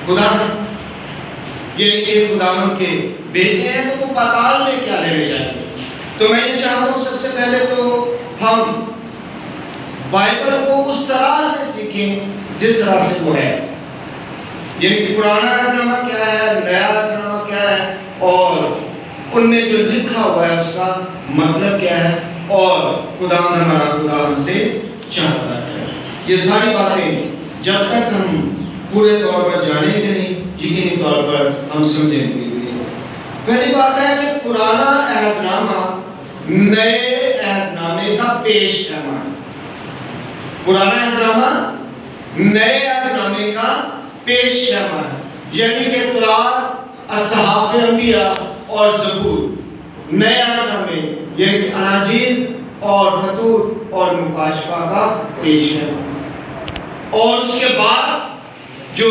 خدا یہ خدا کے بیٹے ہیں تو وہ پاتال میں کیا لینے چاہیے؟ تو میں یہ چاہتا ہوں سب سے پہلے تو ہم بائبل کو اس طرح سے سیکھیں جس طرح سے وہ ہے، یعنی کہ پرانا عہد نامہ کیا ہے، نیا عہد نامہ کیا ہے، اور ان میں جو لکھا ہوا ہے اس کا مطلب کیا ہے، اور خدا ہم سے چاہتا ہے۔ یہ ساری باتیں جب تک ہم پورے طور پر جانیں گے نہیں، یقینی طور پر ہم سمجھیں گے نہیں۔ پہلی بات ہے کہ پرانا عہد نامہ نئے عہد نامے کا پیش نامہ ہے۔ پرانا عہد نامہ نئے عہد نامے کا پیش نامہ ہے، یعنی کہ تورات، اصحاف انبیاء اور زبور نئے عہد نامے یعنی کہ اناجیل اور خطوط اور مکاشفہ کا پیش نامہ، اور اس کے بعد جو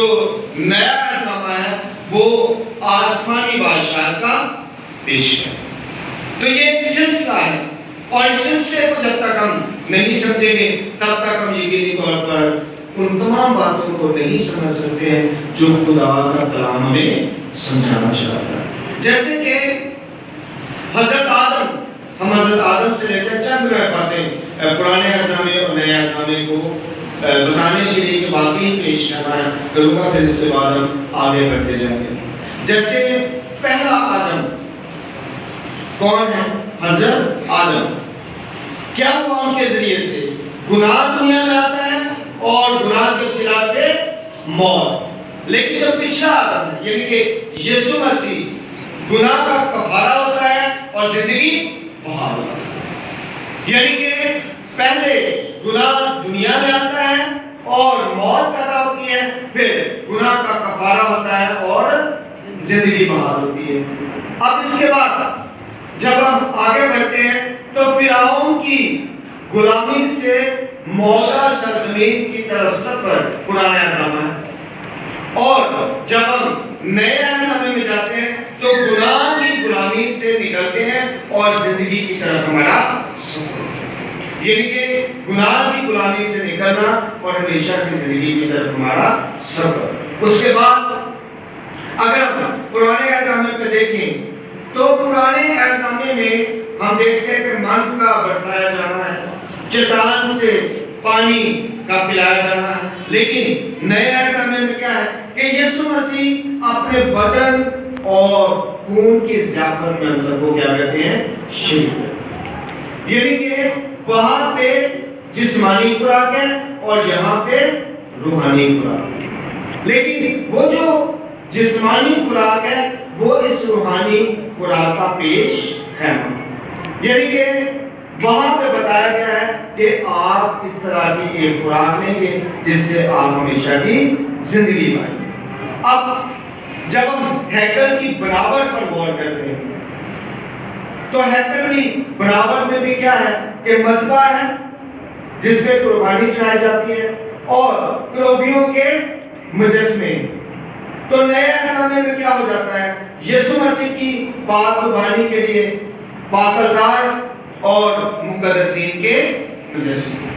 نیا عہد نامہ ہے وہ آسمانی بادشاہ کا پیش ہے۔ تو یہ ایک سلسلہ ہے، اور اس سلسلے کو جب تک ہم نہیں سمجھیں گے تب تک ہم یقینی طور پر ان تمام باتوں کو نہیں سمجھ سکتے ہیں جو خدا کا کلام ہمیں سمجھانا چاہتا ہے۔ جیسے کہ حضرت آدم، ہم حضرت آدم سے لے کر چند باتیں پرانے عہد نامے اور نئے عہد نامے کو بتانے کے لیے کہ واقعی پیش کروں گا، پھر اس کے بعد ہم آگے بڑھتے جائیں گے۔ جیسے پہلا آدم کون ہے؟ حضرت آدم۔ کیا ہوا ان کے ذریعے سے؟ گناہ دنیا میں آتا ہے اور گناہ کے وسیلہ سے موت۔ لیکن جو پچھلا آدم ہے یعنی کہ یسوع مسیح گناہ کا کفارہ ہوتا ہے اور زندگی بحال ہوتا ہے، یعنی کہ پہلے گناہ دنیا میں آتا ہے اور موت پیدا ہوتی ہے، پھر گناہ کا کفارہ ہوتا ہے اور زندگی بحال ہوتی ہے۔ اب اس کے بعد جب ہم آگے بڑھتے ہیں تو فرعون کی غلامی سے موعودہ سرزمین کی طرف سفر پرانا عہد نامہ ہے، اور جب ہم نئے عہد نامے میں جاتے ہیں تو گناہ کی غلامی سے نکلتے ہیں اور زندگی کی طرف ہمارا سفر، یعنی کہ گناہ کی غلامی سے نکلنا اور ہمیشہ کی زندگی کی طرف ہمارا سفر۔ اس کے بعد اگر ہم پرانے عہد نامے پہ دیکھیں تو پرانے عہد نامے میں ہم دیکھتے ہیں کہ من کا برسایا جانا ہے، چٹان سے پانی کا پلایا جانا ہے، لیکن نئے عہد نامے میں کیا ہے کہ یسوع مسیح اپنے بدن اور خون کی ضیافت میں ہم سب کو کیا کہتے ہیں؟ شریک، یعنی کہ وہاں پہ جسمانی خوراک ہے اور یہاں پہ روحانی خوراک ہے، لیکن وہ جو جسمانی خوراک ہے وہ اس روحانی خوراک کا پیش ہے، یعنی کہ وہاں پہ بتایا گیا ہے کہ آپ اس طرح کی ایک خوراک لیں گے جس سے آپ ہمیشہ کی زندگی پائیں گے۔ اب جب ہم ہیکل کی بناوٹ پر غور کرتے ہیں تو ہیکل کی بناوٹ میں بھی کیا ہے کہ مذبح ہے جس پہ قربانی چڑھائی جاتی ہے اور کروبیوں کے مجسمے۔ تو نئے عہد نامے میں کیا ہو جاتا ہے؟ یسوع مسیح کی پاک قربانی کے لیے پاکلدار اور مقدسین کے مجسمے،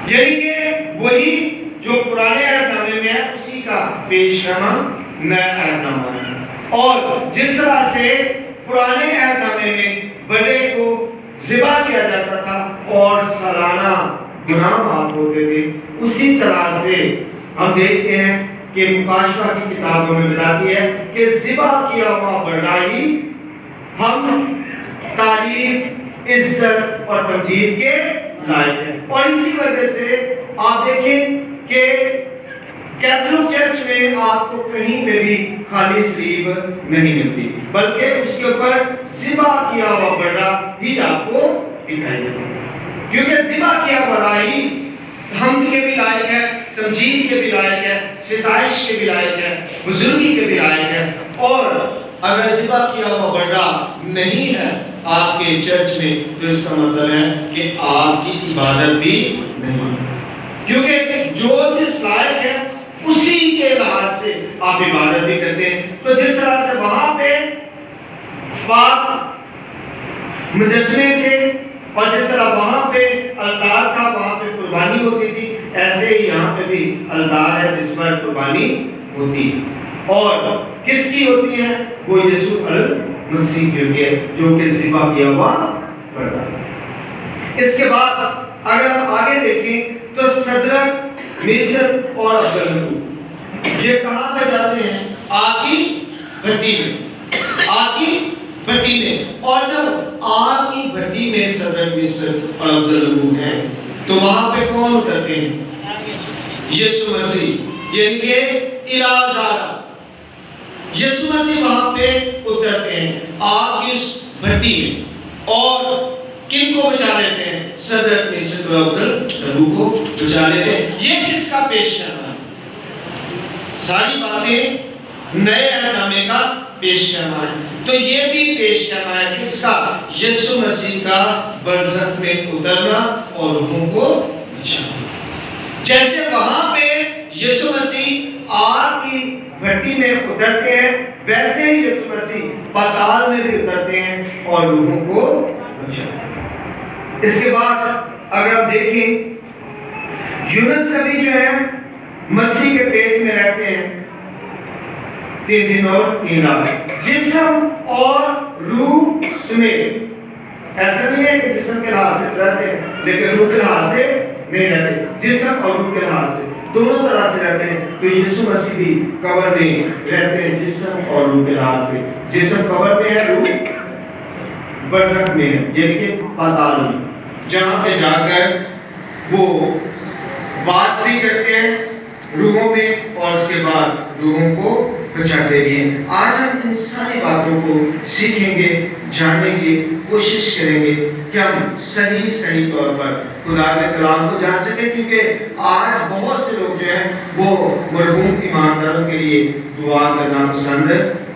یعنی کہ وہی جو پرانے عہد نامے میں ہے اسی کا پیش نامہ نیا عہد نامہ ہے۔ اور جس طرح سے پرانے عہد نامے میں بڑے کو ذبح کیا جاتا تھا اور سالانہ گناہ معاف ہوتے تھے، اسی طرح سے ہم دیکھتے ہیں کہ مکاشفہ کی کتابوں میں بتاتی ہے کہ ذبح کیا ہوا بڑا ہی ہم تعریف، عزت اور تمجید کے لائق ہیں۔ اور اسی وجہ سے آپ دیکھیں کہ کیتھولک چرچ میں آپ کو کہیں پہ بھی خالی سلیب نہیں ملتی، بلکہ اس کے اوپر ذبح کیا ہوا بڑا ہی آپ کو دکھائی دیتا ہے، کیونکہ ذبح کیا بڑا ہی حمد کے بھی لائق ہے، تمجید کے بھی لائق ہے، ستائش کے بھی لائق ہے، بزرگی کے بھی لائق ہے۔ اور اگر ذبح کیا ہوا بڑا نہیں ہے آپ کے چرچ میں تو اس کا مطلب ہے کہ آپ کی عبادت بھی نہیں ہے، کیونکہ جو جس لائق ہے اسی کے لحاظ سے آپ عبادت بھی کرتے ہیں۔ تو جس طرح سے وہاں پہ پاک مجسمے تھے اور جس طرح وہاں پہ التار تھا، وہاں پہ قربانی ہوتی تھی، ایسے ہی یہاں پہ بھی التار ہے جس پر قربانی ہوتی ہے، اور کس کی ہوتی ہے؟ وہ یسوع المسیح کی ہوتی ہے جو کہ ذبح کیا ہوا پڑتا ہے۔ اس کے بعد اگر ہم آگے دیکھیں تو صدرک، میشک اور ابدالنگو یہ کہاں پہ جاتے ہیں؟ آگ کی بھٹی میں، آگ کی بھٹی میں۔ اور جب آگ کی بھٹی میں صدرک، میشک اور ابدالنگو ہیں تو وہاں پہ کون اترتے ہیں؟ یسوع مسیح، یعنی کہ الہ زادہ یسوع مسیح وہاں پہ اترتے ہیں آگ کی اس بھٹی میں، اور کن کو بچا لیتے ہیں؟ صدرک، میشک اور ابدالنگو کو بچا لیتے ہیں۔ یہ کس کا پیش نامہ ہے؟ ساری باتیں نئے عہد نامے کا پیش نامہ ہے، تو یہ بھی پیش نامہ ہے کس کا؟ یسوع مسیح کا برزخ میں اترنا اور روحوں کو بچانا۔ جیسے وہاں پہ یسوع مسیح آگ کی بھٹی میں اترتے ہیں، ویسے ہی یسوع مسیح پاتال میں بھی اترتے ہیں اور روحوں کو بچاتے ہیں۔ اس کے بعد اگر آپ دیکھیں یونس نبی جو ہے مسیح کے پیٹ میں رہتے ہیں 3 دن اور 3 رات، جسم اور روح سمیت۔ ایسا نہیں ہے کہ جسم کے لحاظ سے رہتے ہیں لیکن روح کے لحاظ سے نہیں رہتے، جسم اور روح کے لحاظ سے دونوں طرح سے رہتے ہیں۔ تو یسوع مسیح بھی قبر میں رہتے ہیں جسم اور روح کے لحاظ سے، جسم قبر میں ہے، روح برزخ میں ہے، یعنی کہ پاتال میں، جہاں پہ جا کر وہ واس بھی کرتے ہیں روحوں میں اور اس کے بعد روحوں کو بچاتے بھی ہیں۔ آج ہم ان ساری باتوں کو سیکھیں گے، جانیں گے، کوشش کریں گے کہ ہم صحیح طور پر خدا کے کلام کو جان سکیں، کیونکہ آج بہت سے لوگ جو ہیں وہ مرحوم ایمانداروں کے لیے دعا کرنا پسند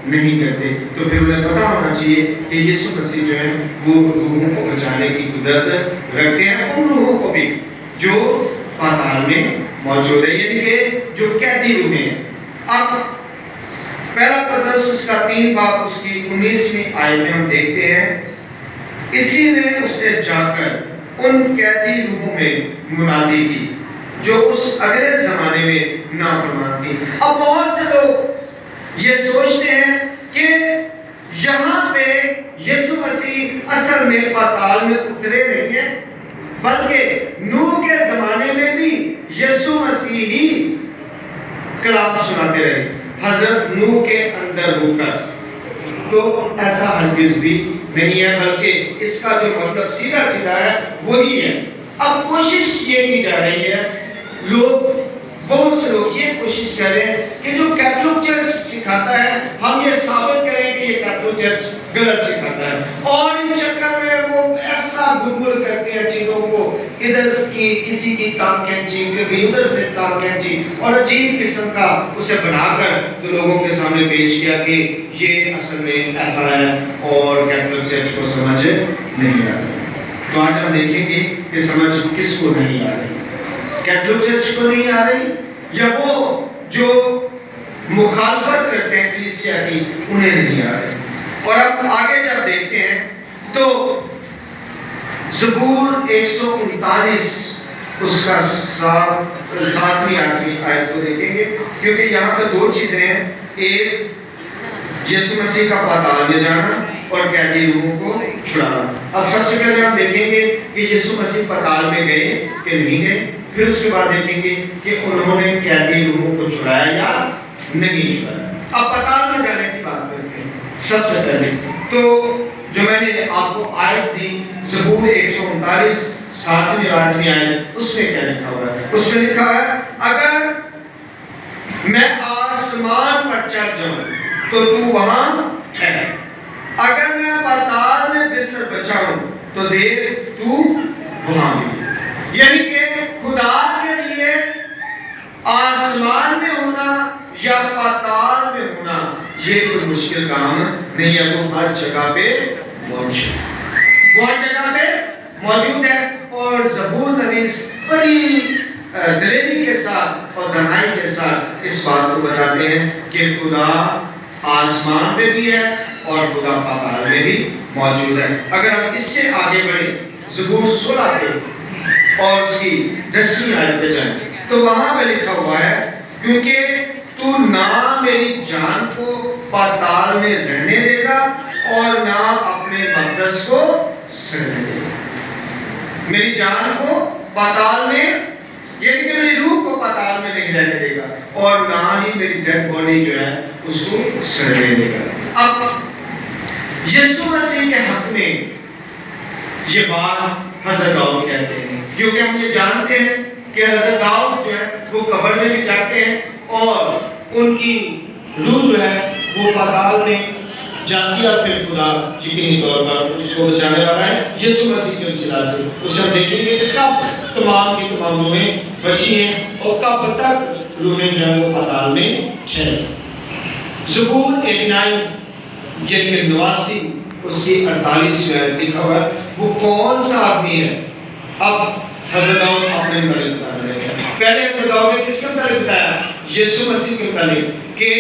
نہیں کرتے، تو پھر انہیں پتا ہونا چاہیے کہ یسوع مسیح جو ہے وہ روحوں کو بچانے کی قدرت رکھتے ہیں، ان روحوں کو بھی جو پاتال میں موجود ہے، یعنی کہ جو قیدی روحیں ہیں۔ اب پہلا پترس اس کا 3 باب اس کی 19ویں آیت میں ہم دیکھتے ہیں، اسی نے اس نے جا کر ان قیدی روحوں میں منادی کی جو اس اگلے زمانے میں نافرمان تھی۔ اب بہت سے لوگ یہ سوچتے ہیں کہ یہاں پہ یسوع مسیح اصل میں پاتال میں اترے نہیں ہیں، بلکہ نوح کے زمانے میں بھی یسوع مسیح ہی کلام سناتے رہے حضرت نوح کے اندر ہو کر۔ تو ایسا ہرگز بھی نہیں ہے، بلکہ اس کا جو مطلب سیدھا ہے وہی ہے۔ اب کوشش یہ کی جا رہی ہے، بہت سے لوگ یہ کوشش کر رہے ہیں کہ جو کیتھولک چرچ سکھاتا ہے ہم یہ ثابت کریں کہ یہ کیتھولک چرچ غلط سکھاتا ہے، اور ان چکر میں وہ ایسا گڑبڑ کرتے ہیں چیزوں کو، ادھر کی کسی کی ٹانگ کھینچی، کبھی ادھر سے ٹانگ کھینچی، اور عجیب قسم کا اسے بنا کر تو لوگوں کے سامنے پیش کیا کہ یہ اصل میں ایسا ہے، اور کیتھولک چرچ کو سمجھ نہیں آ رہی۔ تو آج ہم دیکھیں گے کہ سمجھ کس کو نہیں آ رہی، کیتھولک چرچ کو نہیں آ رہی، یا وہ جو مخالفت کرتے ہیں کلیسیا کی انہیں نہیں آ رہی۔ اور اب آگے جب دیکھتے ہیں تو زبور 139 اس کا 7ویں 8ویں آیت کو دیکھیں گے، کیونکہ یہاں پر 2 چیزیں ہیں، ایک یسوع مسیح کا پاتال میں جانا اور قیدی روحوں کو چھڑانا۔ اب سب سے پہلے ہم دیکھیں گے کہ یسوع مسیح پاتال میں گئے کہ نہیں گئے، پھر اس کے بعد دیکھیں گے کہ انہوں نے قیدی روحوں کو چھڑایا یا نہیں چھڑایا۔ اب پاتال میں جانے کی بات کرتے ہیں۔ سب سے پہلے تو جو میں نے آپ کو آیت دی زبور 139 7ویں 8ویں آیت، اس میں کیا لکھا ہوا ہے؟ اس میں لکھا ہے اگر میں آسمان پر چڑھ جاؤں تو تو وہاں ہے، اگر میں پاتال میں بستر بچاؤں تو دیکھ تو وہاں بھی۔ یعنی کہ خدا کے لیے آسمان میں ہونا یا پاتال میں ہونا یہ کوئی مشکل کام نہیں ہے، وہ ہر جگہ پہ موجود ہے۔ اور زبور نویس بڑی دلیری کے ساتھ اور دانائی کے ساتھ اس بات کو بتاتے ہیں کہ خدا آسمان پہ بھی ہے اور خدا پاتال میں بھی موجود ہے۔ اگر ہم اس سے آگے بڑھیں زبور 16 پہ اور اس کی 10ویں آیت پہ جائیں تو وہاں پہ لکھا ہوا ہے کیونکہ تو نہ میری جان کو پاتال میں رہنے دے گا اور نہ اپنے مقدس کو سڑنے دے گا. میری جان کو پاتال میں، یعنی کہ میری روح کو پاتال میں نہیں رہنے دے گا اور نہ ہی میری ڈیڈ باڈی جو ہے اس کو سڑنے دے گا. اب یسوع مسیح کے حق میں یہ بات حضرت داؤد کہتے ہیں، کیونکہ ہم یہ جانتے ہیں کہ حضرت داؤد جو ہے وہ قبر میں بھی جاتے ہیں اور ان کی روح جو ہے وہ پاتال میں جاتی ہے، اور پھر خدا یقینی طور پر اس کو بچانے والا ہے یسوع مسیح کے وسیلہ سے. اسے ہم دیکھیں گے کہ کب تمام کی تمام روحیں بچی ہیں اور کب تک روحیں جو ہیں وہ پاتال میں ٹھہریں. زبور 89 یعنی کہ 89 اس کی 48 میں لکھا ہوا ہے وہ کون سا آدمی ہے. اب حضرت داؤد اپنے متعلق بتا رہے ہیں. پہلے حضرت داؤد نے کس کے متعلق بتایا؟ یسوع مسیح کے متعلق کہ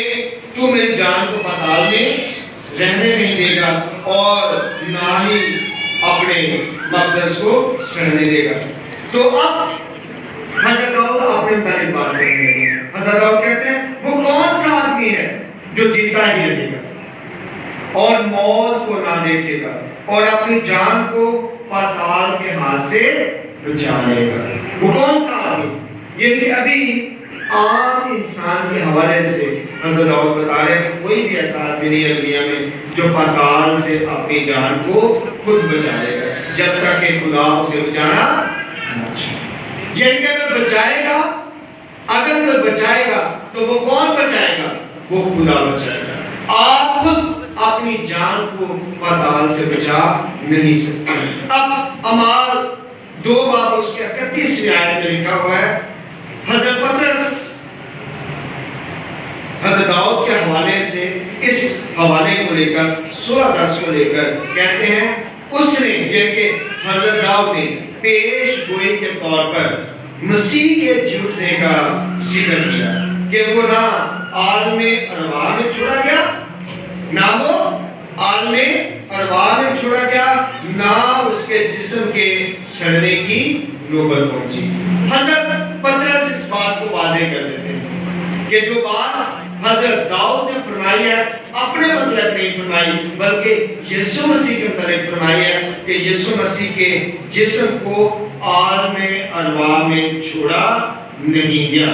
تو میری جان کو پاتال میں رہنے نہیں دے گا اور نہ ہی اپنے مقدس کو سڑنے دے گا. تو اب حضرت داؤد اپنے متعلق بات کریں گے. حضرت داؤد کہتے ہیں وہ کون سا آدمی ہے جو جیتا ہی رہے گا اور موت کو نہ دیکھے گا اور اپنی جان کو پاتال کے ہاتھ سے بچا لے گا. وہ کون سا آدمی؟ یعنی کہ ابھی عام انسان کے حوالے سے حضرت داؤد بتا رہے ہیں کوئی بھی ایسا آدمی نہیں ہے دنیا میں جو پاتال سے اپنی جان کو خود بچا لے گا جب تک کہ خدا اسے بچانا نہ چاہے. یعنی کہ اگر وہ بچائے گا تو وہ کون بچائے گا؟ وہ خدا بچائے گا. آپ خود اپنی جان کو پاتال سے بچا نہیں سکتے. اب اعمال 2 باب اس کے 31ویں آیت میں لکھا ہوا ہے حضرت پطرس حضرت داؤد کے حوالے سے اس حوالے کو لے کر 16:10 کو لے کر کہتے ہیں اس نے یعنی کہ حضرت داؤد نے پیش گوئی کے طور پر مسیح کے جی اٹھنے کا ذکر کیا کہ وہ نہ عالم ارواح میں چھوڑا گیا، نہ وہ عالم ارواح میں چھوڑا گیا، نہ اس کے جسم کے سڑنے کی نوبت پہنچی. حضرت پطرس اس بات کو واضح کر دیتے ہیں کہ جو بات حضرت داؤد نے فرمائی ہے اپنے مطلب نہیں فرمائی بلکہ یسوع مسیح کے متعلق فرمائی ہے کہ یسوع مسیح کے جسم کو عالم ارواح میں چھوڑا نہیں گیا.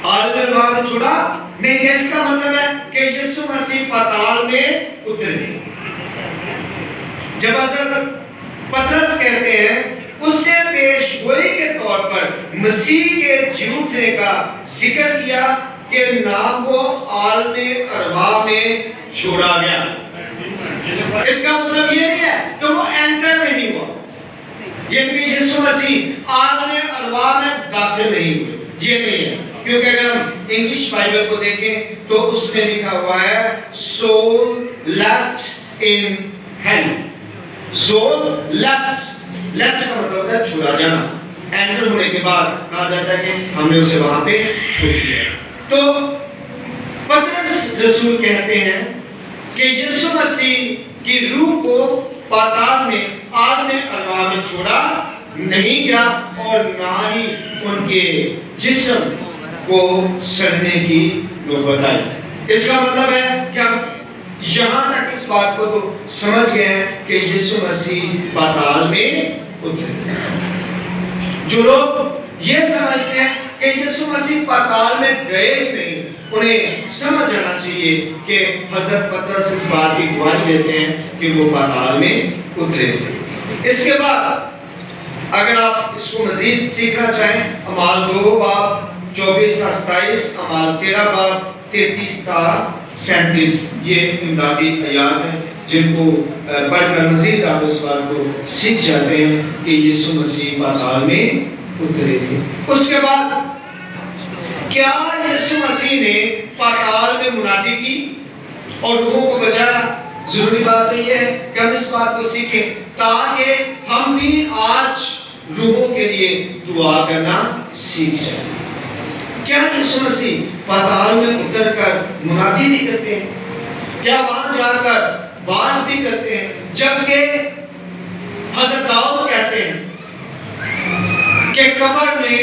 عالم ارواح میں چھوڑا نہیں گیا اس کا مطلب ہے کہ یسوع مسیح پاتال میں اتر گئے. جب حضرت پطرس کہتے ہیں اس نے پیش گوئی کے طور پر مسیح کے جی اٹھنے کا ذکر کیا کہ نہ وہ عالم ارواح میں چھوڑا گیا. اس کا مطلب یہ نہیں ہے کہ وہ انٹر نہیں ہوا، یعنی کہ یسوع مسیح عالم ارواح میں داخل نہیں ہوئے، یہ نہیں ہے. کیونکہ اگر ہم انگلش بائبل کو دیکھیں تو اس میں لکھا ہوا ہے soul left in hell. soul left کا مطلب ہوتا ہے چھوڑا جانا. انٹر ہونے کے بعد کہا جاتا ہے کہ ہم نے اسے وہاں پہ چھوڑ دیا. تو پطرس رسول کہتے ہیں کہ یسوع مسیح کی روح کو پاتال میں عالم ارواح میں چھوڑا نہیں گیا اور نہ ہی ان کے جسم کو سڑنے کی نوبت آئی. اس کا مطلب ہے کہ ہم یہاں تک اس بات کو تو سمجھ گئے ہیں کہ یسوع مسیح پاتال میں اترے. جو لوگ یہ سمجھتے ہیں کہ یسوع مسیح پاتال میں گئے نہیں انہیں سمجھ آنا چاہیے کہ حضرت پطرس اس بات کی گواہی دیتے ہیں کہ وہ پاتال میں اترے تھے. اس کے بعد اگر آپ اس کو مزید سیکھنا چاہیں اعمال 2 باب 24-27، اعمال 13 باب 33-37 یہ امدادی آیات ہیں جن کو پڑھ کر مزید آپ اس بات کو سیکھ جاتے ہیں کہ یسوع مسیح پاتال میں اترے تھے. اس کے بعد کیا یسوع مسیح نے پاتال میں منادی کی اور روحوں کو بچایا؟ ضروری بات تو یہ ہے کہ ہم اس بات کو سیکھیں تاکہ ہم بھی آج روحوں کے لیے دعا کرنا سیکھ جائیں. کیا یسوع مسیح پاتال میں اتر کر منادی بھی کرتے ہیں؟ کیا وہاں جا کر واعظ بھی کرتے ہیں؟ جبکہ حضرت داؤد کہتے ہیں کہ قبر میں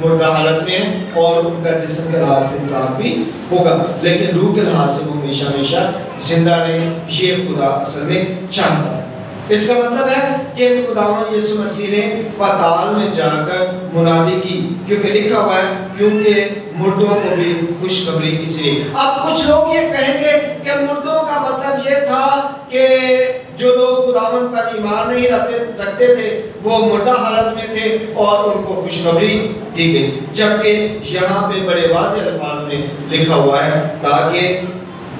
مردہ حالت میں ہے اور ان کا جسم کے لحاظ سے انصاف بھی ہوگا، لیکن روح کے لحاظ سے وہ ہمیشہ ہمیشہ زندہ رہے، یہ خدا اصل میں چاہتا ہے۔ اس کا مطلب ہے کہ خداوند یسوع مسیح نے پاتال میں جا کر منادی کی، کیونکہ لکھا ہوا ہے کیونکہ مردوں کو بھی خوشخبری اس لیے۔ اب کچھ لوگ یہ کہیں گے کہ مردوں کا مطلب یہ تھا کہ جو لوگ خداوند پر ایمان نہیں رکھتے تھے وہ مردہ حالت میں تھے اور ان کو خوشخبری دی گئی، جبکہ یہاں پہ بڑے واضح الفاظ میں لکھا ہوا ہے تاکہ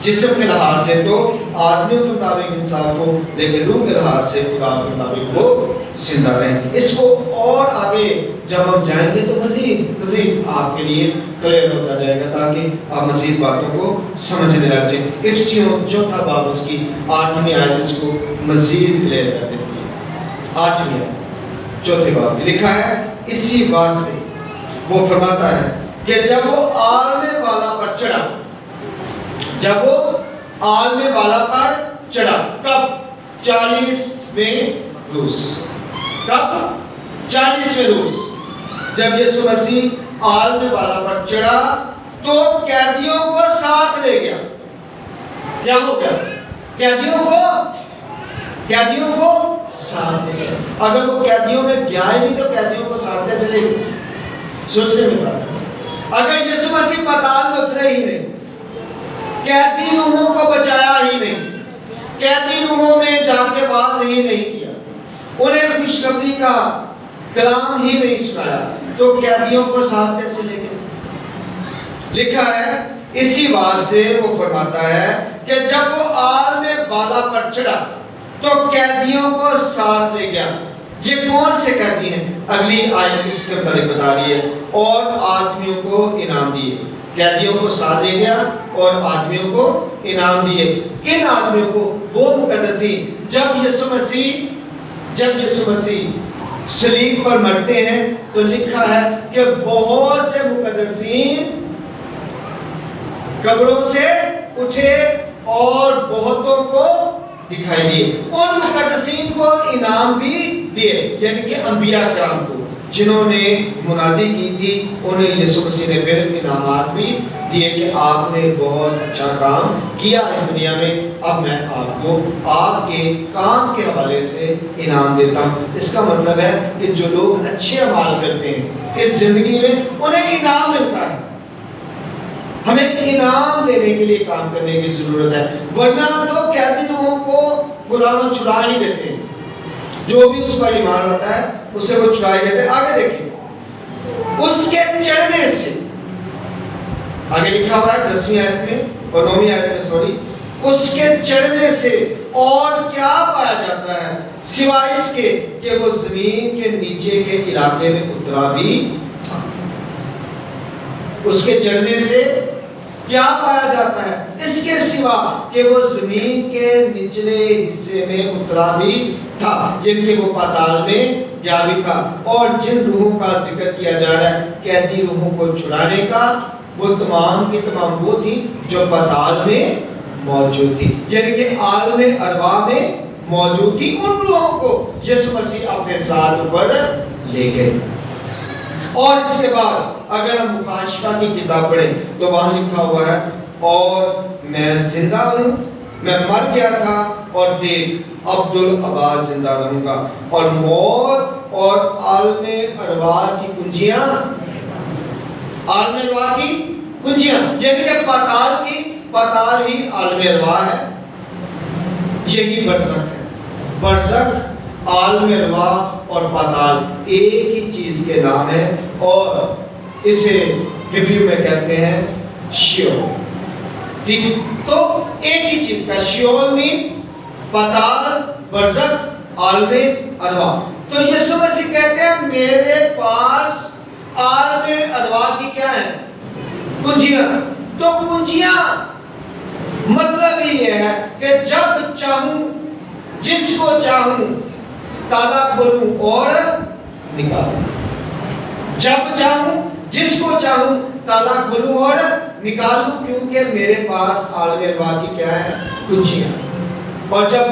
جسم کے لحاظ سے تو آدمیوں کے مطابق انصاف ہو، لیکن روح کے لحاظ سے خدا کے مطابق وہ زندہ رہیں۔ اس کو اور آگے جب ہم جائیں گے تو مزید آپ کے لیے کلیئر ہوتا جائے گا تاکہ آپ مزید باتوں کو سمجھنے لگ جائیں۔ افسیوں 4 باب اس کی 8ویں آیت اس کو مزید کلیئر کر دیتی ہے۔ 8ویں آیت 4 باب میں لکھا ہے اسی واسطے وہ فرماتا ہے کہ جب وہ عالم والا پر چڑھا، جب وہ عالم والا پر چڑھا، کب؟ 40ویں روز۔ کب؟ 40ویں روز جب یسوع مسیح عالم والا پر چڑھا تو قیدیوں کو ساتھ لے گیا۔ کیا ہو گیا؟ قیدیوں کو ساتھ لے گیا۔ اگر وہ قیدیوں میں گیا ہی نہیں تو قیدیوں کو ساتھ کیسے لے گیا؟ سوچنے میں بات۔ اگر یسوع مسیح پاتال میں اترے ہی نہیں، قیدی روحوں کو بچایا ہی نہیں، قیدی روحوں میں جا کے باز ہی نہیں کیا، انہیں خوشخبری کا کلام ہی نہیں سنایا، تو قیدیوں کو ساتھ کیسے لے گئے؟ لکھا ہے اسی واسطے وہ فرماتا ہے کہ جب وہ عالم بالا پر چڑھا تو قیدیوں کو ساتھ لے گیا۔ یہ کون سے قیدی ہیں؟ اگلی آیت اس کے متعلق بتا رہی ہے، اور آدمیوں کو انعام دیے۔ قیدیوں کو ساتھ لے گیا اور آدمیوں کو انعام دیے۔ کن آدمیوں کو؟ وہ مقدسین۔ جب یسوع مسیح صلیب پر مرتے ہیں تو لکھا ہے کہ بہت سے مقدسین قبروں سے اٹھے اور بہتوں کو دکھائی دیے۔ ان مقدسین کو انعام بھی دیے، یعنی کہ انبیاء کرام کو جنہوں نے منادی کی تھی، انہیں یسوع مسیح نے پھر انعامات بھی دیے کہ آپ نے بہت اچھا کام کیا اس دنیا میں، اب میں آپ کو آپ کے کام کے حوالے سے انعام دیتا ہوں۔ اس کا مطلب ہے کہ جو لوگ اچھے اعمال کرتے ہیں اس زندگی میں انہیں انعام ملتا ہے۔ ہمیں انعام دینے کے لیے کام کرنے کی ضرورت ہے، ورنہ تو قیدی لوگوں کو خداوند چھڑا ہی دیتے ہیں، جو بھی اس پر ایمان رکھتا ہے اسے وہ چھڑا ہی دیتے ہیں۔ آگے دیکھیں، اس کے چڑھنے سے، آگے لکھا ہوا ہے 10ویں آیت میں اور 9ویں آیت میں سوری، اس کے چڑھنے سے اور کیا پایا جاتا ہے سوائے اس کے کہ وہ زمین کے نیچے کے علاقے میں اترا بھی تھا۔ اس کے چڑھنے سے کیا پایا جاتا ہے اس کے سوا کہ وہ زمین کے نچلے حصے میں اترا بھی تھا، یعنی کہ وہ پاتال میں گیا بھی تھا۔ اور جن روحوں کا ذکر کیا جا رہا ہے قیدی روحوں کو چھڑانے کا، وہ تمام کی تمام وہ تھی جو پاتال میں موجود تھی، یعنی کہ عالم ارواح میں موجود تھی۔ ان روحوں کو یسوع مسیح اپنے ساتھ اوپر لے گئے۔ اور اس کے بعد اگر ہم مکاشفہ کی کتاب پڑھیں تو وہاں لکھا ہوا ہے، اور میں زندہ ہوں، میں مر گیا تھا اور دیکھ عبدالآباد زندہ رہوں گا، اور موت اور عالم ارواح کی کنجیاں، یعنی کہ پاتال ہی عالم ارواح ہے، یہی برزخ ہے۔ برزخ، عالم ارواح اور پاتال ایک ہی چیز کے نام ہے، اور اسے ہبریو میں کہتے ہیں شیول۔ ٹھیک، تو ایک ہی چیز کا شیول میں پاتال، برزخ، عالم ارواح۔ تو یسوع مسیح کہتے ہیں میرے پاس عالم ارواح کی کیا ہے؟ کنجیاں۔ تو کنجیاں مطلب یہ ہے کہ جب چاہوں جس کو چاہوں تالا کھولوں اور نکالوں، جب چاہوں جس کو چاہوں تالا کھولوں اور نکالوں، کیونکہ میرے پاس عالم ارواح کی کیا ہے؟ کنجیاں۔ اور جب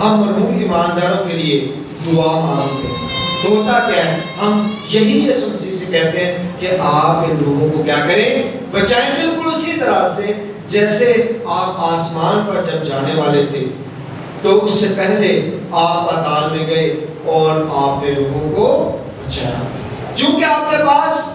ہم مرحوم ایمانداروں کے لیے دعا مانگتے ہیں تو ہوتا کیا ہے؟ ہم یہی یسوع مسیح سے کہتے ہیں کہ آپ ان لوگوں کو کیا کریں؟ بچائیں۔ بالکل اسی طرح سے جیسے آپ آسمان پر جب جانے والے تھے تو اس سے پہلے آپ پاتال میں گئے اور آپ نے لوگوں کو بچایا۔ چونکہ آپ کے پاس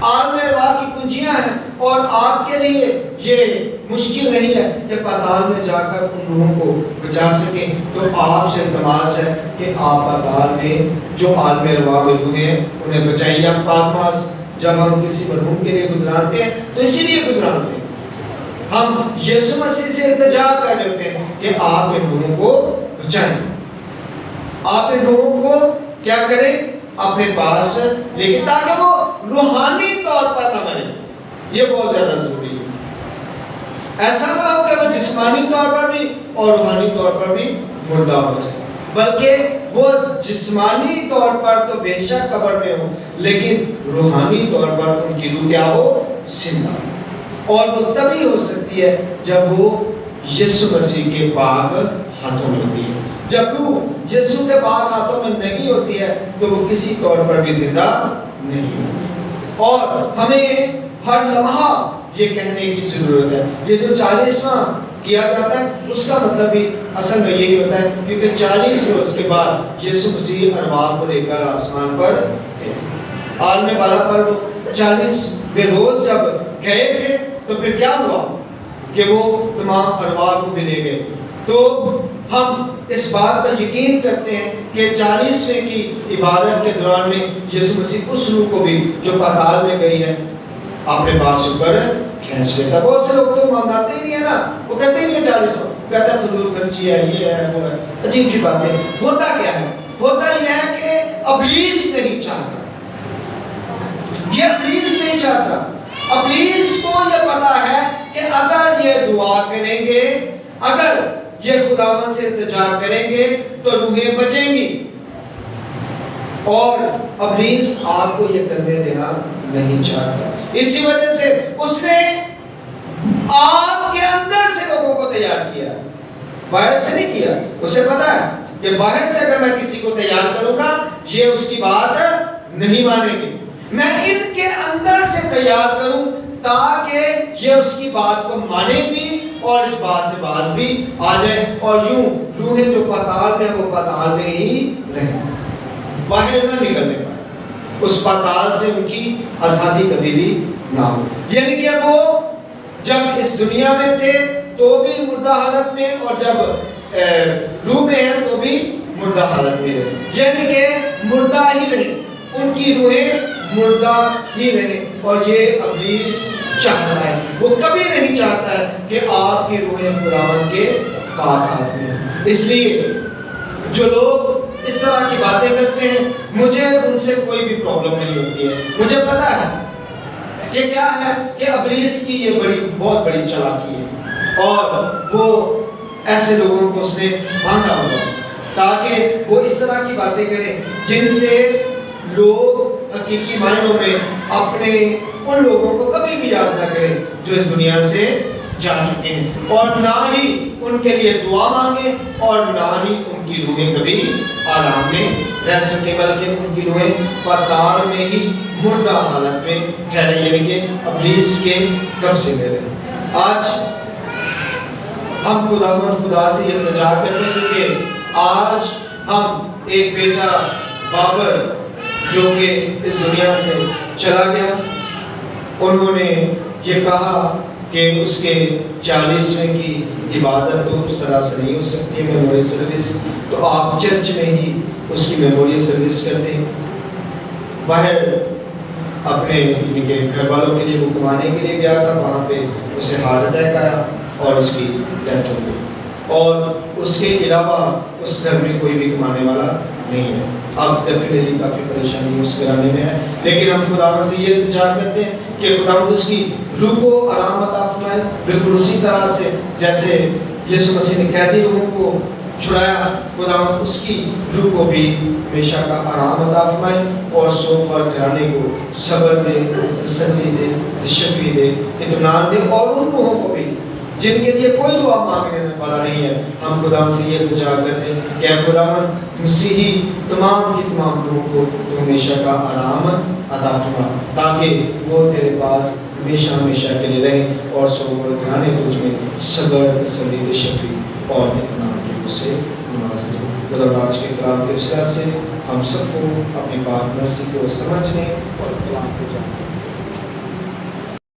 عالم ارواح کی کنجیاں ہیں اور آپ کے لیے یہ مشکل نہیں ہے کہ پاتال میں جا کر ان لوگوں کو بچا سکیں، تو آپ سے التماس ہے کہ آپ پاتال میں جو عالم ارواح میں ہوئے ہیں انہیں بچائیے۔ ہم پاس جب ہم کسی مرحوم کے لیے گزرانتے ہیں تو اسی لیے گزرانتے ہیں، ہم یسوع مسیح سے التجا کر رہے ہوتے ہیں کہ آپ ان لوگوں کو بچائیں، آپ ان لوگوں کو کیا کریں؟ اپنے پاس لیکن تاکہ وہ روحانی طور پر نہ مریں۔ یہ بہت زیادہ ضروری ہے۔ ایسا نہ ہو کہ وہ جسمانی طور پر بھی اور روحانی طور پر بھی مردہ ہو جائے، بلکہ وہ جسمانی طور پر تو بے شک قبر میں ہو لیکن روحانی طور پر ان کی روح کیا ہو؟ زندہ۔ اور وہ تبھی ہو سکتی ہے جب وہ یسوع مسیح کے پاک ہاتھوں میں ہوتی ہے۔ جب روح یسوع کے پاک ہاتھوں میں نہیں ہوتی ہے تو وہ کسی طور پر بھی زندہ نہیں ہوتی۔ اور ہمیں ہر لمحہ یہ کہنے کی ضرورت ہے، یہ جو 40واں کیا جاتا ہے اس کا مطلب بھی اصل میں یہی ہوتا ہے، کیونکہ 40 روز کے بعد یسوع مسیح ارواح کو لے کر آسمان پر عالم بالا پر 40ویں روز جب گئے تھے تو پھر کیا ہوا کہ وہ تمام ارواح کو بھی لے گئے۔ تو ہم اس بات پر یقین کرتے ہیں کہ 40ویں کی عبادت کے دوران میں یسوع مسیح اس روح کو بھی جو پاتال میں گئی ہے اپنے پاس اوپر کھینچ لیتا۔ بہت سے لوگ تو مانتے ہی نہیں ہے نا، وہ کہتے ہی نہیں 40واں، کہتا ہے فضول خرچی ہے، یہ ہے وہ ہے، عجیب سی باتیں۔ ہوتا کیا ہے؟ ہوتا یہ ہے کہ ابلیس نہیں چاہتا، یہ ابلیس نہیں چاہتا۔ ابلیس کو یہ پتا ہے کہ اگر یہ دعا کریں گے، اگر یہ خداوند سے التجا کریں گے تو روحیں بچیں گی، اور ابلیس آپ کو یہ کرنے دینا نہیں چاہتا۔ اسی وجہ سے اس نے آپ کے اندر سے لوگوں کو تیار کیا، باہر سے نہیں کیا۔ اسے پتا ہے کہ باہر سے اگر میں کسی کو تیار کروں گا یہ اس کی بات نہیں مانیں گے، میں ان کے اندر سے تیار کروں تاکہ یہ اس کی بات کو مانیں بھی اور اس بات سے باز بھی آ جائیں، اور یوں روحیں جو پاتال میں وہ پاتال میں ہی رہیں، باہر نہ نکلنے پائے، اس پاتال سے ان کی آزادی کبھی بھی نہ ہو۔ یعنی کہ وہ جب اس دنیا میں تھے تو بھی مردہ حالت میں، اور جب روح میں ہیں تو بھی مردہ حالت میں رہے، یعنی کہ مردہ ہی رہے، ان کی روحیں مردہ ہی رہے۔ اور یہ ابلیس چاہتا ہے، وہ کبھی نہیں چاہتا ہے کہ آپ کی روحیں خداوند کے پاک ہاتھ میں ہیں۔ اس لیے جو لوگ اس طرح کی باتیں کرتے ہیں مجھے ان سے کوئی بھی پرابلم نہیں ہوتی ہے۔ مجھے پتا ہے کہ کیا ہے کہ ابلیس کی یہ بہت بڑی چالاکی ہے، اور وہ ایسے لوگوں کو اس نے باندھا ہوا تاکہ وہ اس طرح کی باتیں کریں جن سے لوگ حقیقی معنوں میں اپنے ان لوگوں کو کبھی بھی یاد نہ کریں جو اس دنیا سے جا چکے ہیں، اور نہ ہی ان کے لیے دعا مانگیں، اور نہ ہی ان کی روحیں کبھی آرام میں رہ سکیں، بلکہ ان کی روحیں پاتال میں ہی مردہ حالت میں ٹھہریں، یعنی کہ ابلیس کے قبضے میں رہیں۔ آج ہم خدا سے یہ التجا کرتے ہیں کہ آج ہم ایک بیٹا بابر جو کہ اس دنیا سے چلا گیا، انہوں نے یہ کہا کہ اس کے 40ویں کی عبادت تو اس طرح سے نہیں ہو سکتی میموری سروس، تو آپ چرچ میں ہی اس کی میموری سروس کر دیں۔ باہر اپنے گھر والوں کے لیے وہ کمانے کے لیے گیا تھا، وہاں پہ اسے ہارٹ اٹیک آیا اور اس کی ڈیتھ ہو گئی، اور اس کے علاوہ اس گھر میں کوئی بھی کمانے والا نہیں ہے۔ اب ڈیفینیٹلی کافی پریشانی اس گھرانے میں ہے، لیکن ہم خدا سے یہ التجا کرتے ہیں کہ خدا اس کی روح کو آرام عطا فرمائے، بالکل اسی طرح سے جیسے یسوع مسیح نے قیدی لوگوں کو چھڑایا، خدا اس کی روح کو بھی ہمیشہ کا آرام عطا فرمائے، اور سوگ اور گھرانے کو صبر دے، تسلی دے، شفی دے، اطمینان دے، اور ان روحوں کو بھی جن کے لیے کوئی دعا مانگنے والا نہیں ہے، ہم خدا سے یہ التجا کرتے ہیں کہ اے خدا مسیحی تمام کی تمام لوگوں کو تو ہمیشہ کا آرام عطا فرما، تاکہ وہ تیرے پاس ہمیشہ ہمیشہ کے لیے رہیں اور سوگوارانہ تجھ میں صبر، تسلی، شفیع اور اطمینان کی اس سے مناسب ہو۔ خدا آج کے کلام کے وسیلہ سے ہم سب کو اپنی بات مرضی کو سمجھنے اور کلام کو جاننے